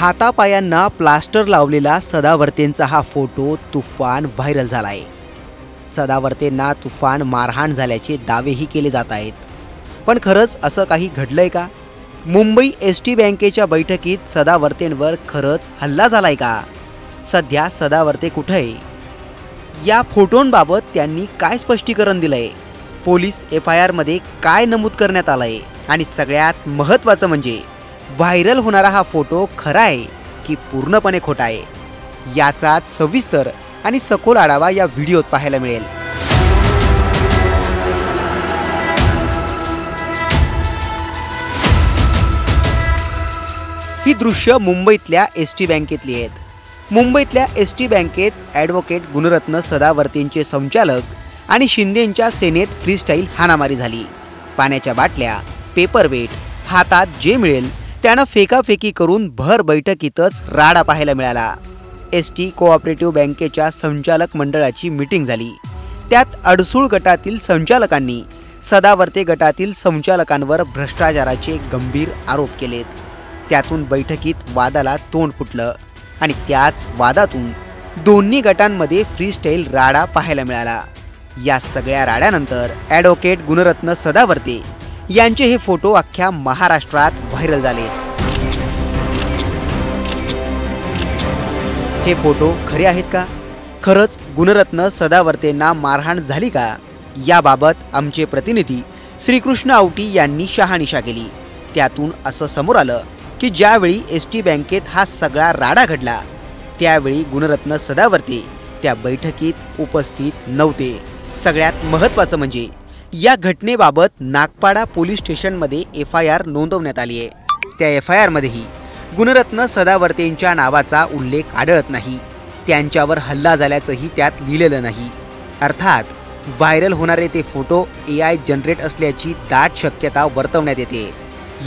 हातापायांना plaster लावलेला सदावर्तेंचा हा photo तुफान व्हायरल झालाय। सदावर्तेंना तुफान मारहाण झाल्याचे दावेही केले जात आहेत। पण खरंच असं काही घडलंय का? मुंबई एसटी बँकेच्या बैठकीत सदावर्तेंवर खरंच हल्ला झालाय का? सध्या सदावर्ते कुठे आहे? या फोटोंबाबत त्यांनी काय स्पष्टीकरण दिलंय? पोलीस FIR मध्ये काय नमूद करण्यात आलंय? आणि सगळ्यात महत्त्वाचं म्हणजे व्हायरल होणारा हा फोटो खरा आहे की पूर्णपणे खोटा आहे, याचाच सविस्तर आणि सखोल आढावा या व्हिडिओत पाहायला मिळेल। ही दृश्य मुंबईतल्या एसटी बँकेतली आहेत। मुंबईतल्या एसटी बँकेत ॲडव्होकेट गुणरत्न सदावर्तेंचे संचालक आणि शिंदेंच्या सेनेत फ्रीस्टाईल हाणामारी झाली। पाण्याच्या बाटल्या, पेपरवेट, हातात जे मिळेल त्यानं फेकाफेकी करून भर बैठकीतच राडा पाहायला मिळाला। एसटी कोऑपरेटिव्ह बँकेच्या संचालक मंडळाची मीटिंग झाली। त्यात अडसूळ गटातील संचालकांनी सदावर्ते गटातील संचालकांवर भ्रष्टाचाराचे गंभीर आरोप केलेत। त्यातून बैठकीत वादाला तोंड फुटलं आणि त्याच वादातून दोन्ही गटांमध्ये फ्रीस्टाईल राडा पाहायला मिळाला। या सगळ्या राड्यानंतर ॲडव्होकेट गुणरत्न सदावर्ते यांचे हे फोटो अख्ख्या महाराष्ट्रात व्हायरल झाले। हे फोटो खरे आहेत का? खरंच गुणरत्न सदावर्तेंना मारहाण झाली का? याबाबत आमचे प्रतिनिधी श्रीकृष्ण आवटी यांनी शहानिशा केली। त्यातून असं समोर आलं की ज्यावेळी एसटी बँकेत हा सगळा राडा घडला त्यावेळी गुणरत्न सदावर्ते त्या बैठकीत उपस्थित नव्हते। सगळ्यात महत्त्वाचं म्हणजे या घटनेबाबत नागपाडा पोलीस स्टेशनमध्ये FIR नोंदवण्यात आली आहे। त्या FIR मध्येही गुणरत्न सदावर्तेंच्या नावाचा उल्लेख आढळत नाही। त्यांच्यावर हल्ला झाल्याचंही त्यात लिहिलेलं नाही। अर्थात व्हायरल होणारे ते फोटो AI जनरेट असल्याची दाट शक्यता वर्तवण्यात येते।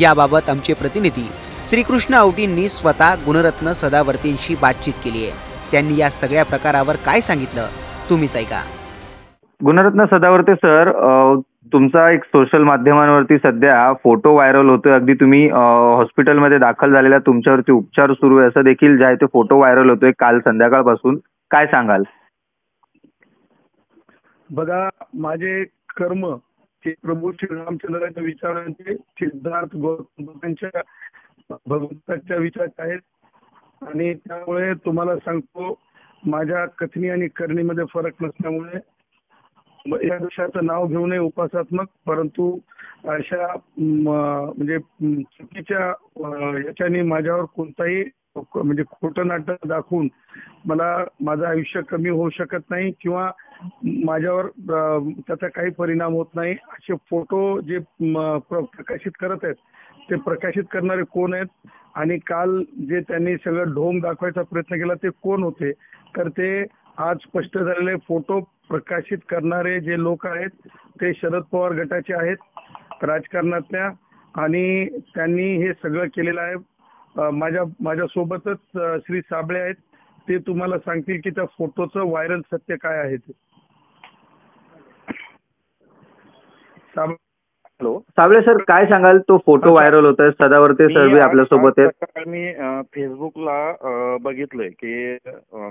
याबाबत आमचे प्रतिनिधी श्रीकृष्ण आवटींनी स्वतः गुणरत्न सदावर्तेंशी बातचीत केली आहे। त्यांनी या सगळ्या प्रकारावर काय सांगितलं तुम्हीच ऐका। गुणरत्न सदावर्ते सर, तुमचा एक सोशल माध्यमांवरती सध्या फोटो व्हायरल होतोय। अगदी तुम्ही हॉस्पिटलमध्ये दाखल झालेला, तुमच्यावरती उपचार सुरू आहे असं देखील जे आहे ते फोटो व्हायरल होतोय काल संध्याकाळपासून, काय सांगाल? बघा, माझे कर्म ते प्रभू श्रीरामचंद्राच्या विचारांचे, सिद्धार्थ गौतमांच्या भगवंताच्या विचाराचे आहेत आणि त्यामुळे तुम्हाला सांगतो माझ्या कथनी आणि करणीमध्ये फरक नसल्यामुळे या दिवसाचं नाव घेऊ नये उपासात्मक, परंतु अशा म्हणजे चुकीच्या याच्याने माझ्यावर कोणताही म्हणजे खोटं नाटक दाखवून मला माझं आयुष्य कमी होऊ शकत नाही किंवा माझ्यावर त्याचा काही परिणाम होत नाही। असे फोटो जे प्रकाशित करत आहेत ते प्रकाशित करणारे कोण आहेत आणि काल जे त्यांनी सगळं ढोंग दाखवायचा प्रयत्न केला ते कोण होते, तर ते आज स्पष्ट झालेले फोटो प्रकाशित करणारे जे लोक आहेत ते शरद पवार गटाचे आहेत राजकारणातल्या, आणि त्यांनी हे सगळं केलेलं आहे। माझ्या सोबतच श्री साबळे आहेत, ते तुम्हाला सांगतील की त्या फोटोचं व्हायरल सत्य काय आहे ते। हॅलो साबळे सर, काय सांगाल? तो फोटो व्हायरल होतोय, सदावर्ते सर बी आपल्या सोबत आहेत। मी फेसबुकला बघितलंय की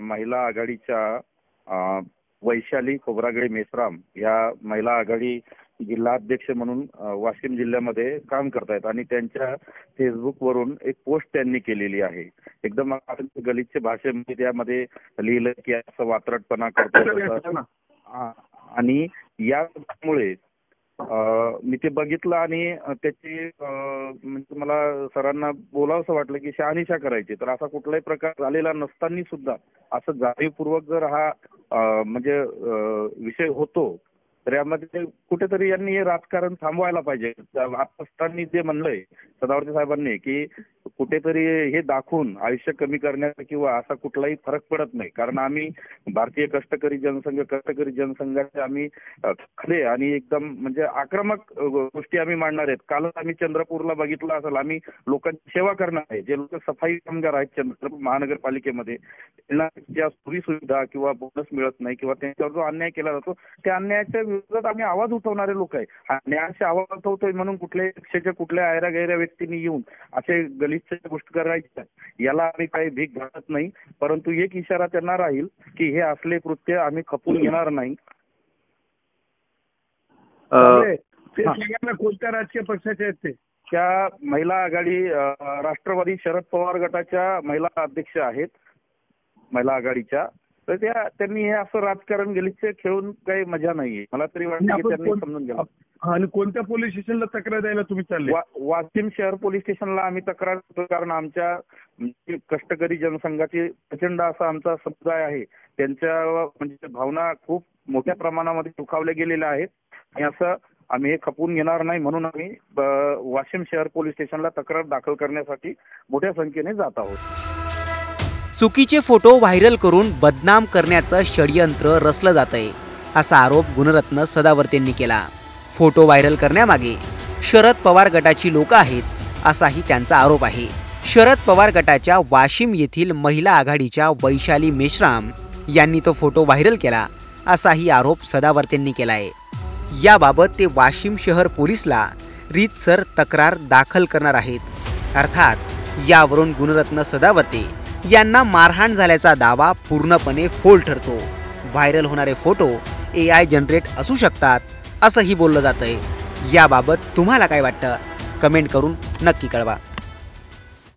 महिला आघाडीच्या वैशाली खोब्रागडे मेश्राम या महिला आघाडी जिल्हा अध्यक्ष म्हणून वाशिम जिल्ह्यामध्ये काम करतायत आणि त्यांच्या फेसबुकवरून एक पोस्ट त्यांनी केलेली आहे। एकदम गलिच्छ भाषेमध्ये त्यामध्ये लिहिलं की असं वात्रटपणा करतो आणि यामुळे मी ते बघितलं आणि त्याची म्हणजे मला सरांना बोलावंसं वाटलं की शहानिशा करायची। तर असा कुठलाही प्रकार झालेला नसताना सुद्धा असं जाणीवपूर्वक जर हा म्हणजे विषय होतो तर यामध्ये कुठेतरी यांनी हे राजकारण थांबवायला पाहिजे। असताना जे म्हणलंय सदावर्ते साहेबांनी की कुठेतरी हे दाखवून आयुष्य कमी करण्याचा किंवा असा कुठलाही फरक पडत नाही, कारण आम्ही भारतीय कष्टकरी जनसंघाचे आम्ही खरे आणि एकदम म्हणजे आक्रमक गोष्टी आम्ही मांडणार आहेत। काल आम्ही चंद्रपूरला बघितलं असेल, आम्ही लोकांची सेवा करणार आहे। जे लोक सफाई कामगार आहेत चंद्रपूर महानगरपालिकेमध्ये, त्यांना ज्या सोयी सुविधा किंवा बोनस मिळत नाही किंवा त्यांच्यावर जो अन्याय केला जातो त्या अन्यायाच्या विरोधात आम्ही आवाज उठवणारे लोक आहे। अन्यायाचे आवाज उठवतोय म्हणून कुठल्याही पक्षाच्या कुठल्या आयऱ्या गैऱ्या व्यक्तींनी येऊन असे पोलीसच्या गोष्ट करायच्या याला आम्ही काही भीक घालत नाही, परंतु एक इशारा त्यांना राहील की हे असले कृत्य आम्ही खपून घेणार नाही. ते सांगा ना, कोणत्या राजकीय पक्षाचे आहेत ते? त्या महिला आघाडी राष्ट्रवादी शरद पवार गटाच्या महिला अध्यक्ष आहेत महिला आघाडीच्या. तर त्यांनी हे असं राजकारण गलिच्छ खेळून काही मजा नाहीये. मला तरी वाटतं की त्यांनी समजून घ्यावं. आणि कोणत्या पोलीस स्टेशनला तक्रार द्यायला तुम्ही चालले? वाशिम शहर पोलीस स्टेशनला आम्ही तक्रार करतो, कारण आमच्या कष्टकरी जनसंघाची प्रचंड असा आमचा समुदाय आहे. त्यांच्या म्हणजे भावना खूप मोठ्या प्रमाणामध्ये दुखावल्या गेलेल्या आहेत आणि असं आम्ही हे खपून घेणार नाही, म्हणून आम्ही वाशिम शहर पोलीस स्टेशनला तक्रार दाखल करण्यासाठी मोठ्या संख्येने जात आहोत. चुकीचे फोटो व्हायरल करून बदनाम करण्याचं षडयंत्र रचलं जातंय, असा आरोप गुणरत्न सदावर्तेंनी केला. फोटो व्हायरल करण्यामागे शरद पवार गटाची लोक आहेत, असाही त्यांचा आरोप आहे. शरद पवार गटाच्या वाशिम येथील महिला आघाडीच्या वैशाली मेश्राम यांनी तो फोटो व्हायरल केला, असाही आरोप सदावर्तेंनी केला आहे. याबाबत ते वाशिम शहर पोलीसला रीतसर तक्रार दाखल करणार आहेत. अर्थात यावरून गुणरत्न सदावर्ते यांना मारहाण झाल्याचा दावा पूर्णपणे फोल ठरतो. व्हायरल होणारे फोटो AI जनरेट असू शकतात, असंही बोललं जातंय. याबाबत तुम्हाला काय वाटतं? कमेंट करून नक्की कळवा.